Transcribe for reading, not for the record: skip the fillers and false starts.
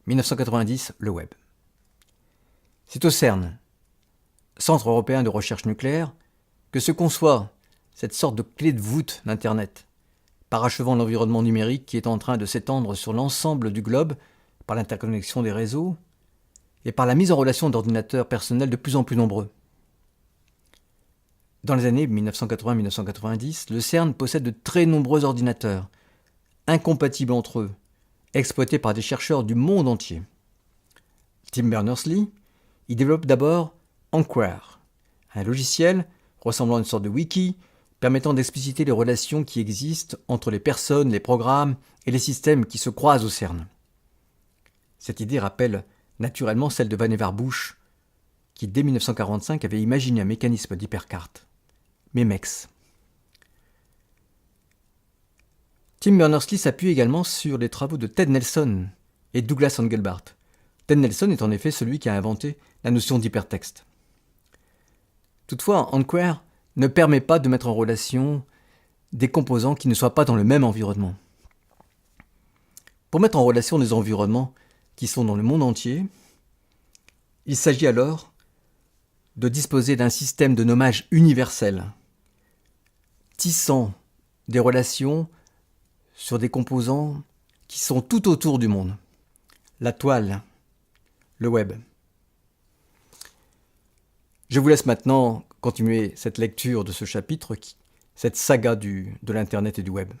1990, le web. C'est au CERN, Centre européen de recherche nucléaire, que se conçoit cette sorte de clé de voûte d'Internet, parachevant l'environnement numérique qui est en train de s'étendre sur l'ensemble du globe par l'interconnexion des réseaux et par la mise en relation d'ordinateurs personnels de plus en plus nombreux. Dans les années 1980-1990, le CERN possède de très nombreux ordinateurs, incompatibles entre eux, exploités par des chercheurs du monde entier. Tim Berners-Lee y développe d'abord Enquare, un logiciel ressemblant à une sorte de wiki permettant d'expliciter les relations qui existent entre les personnes, les programmes et les systèmes qui se croisent au CERN. Cette idée rappelle naturellement celle de Vannevar Bush, qui dès 1945 avait imaginé un mécanisme d'hypercarte, MEMEX. Tim Berners-Lee s'appuie également sur les travaux de Ted Nelson et Douglas Engelbart. Ted Nelson est en effet celui qui a inventé la notion d'hypertexte. Toutefois, Enquare ne permet pas de mettre en relation des composants qui ne soient pas dans le même environnement. Pour mettre en relation des environnements qui sont dans le monde entier, il s'agit alors de disposer d'un système de nommage universel, tissant des relations sur des composants qui sont tout autour du monde. La toile, le web. Je vous laisse maintenant continuer cette lecture de ce chapitre, cette saga de l'Internet et du web.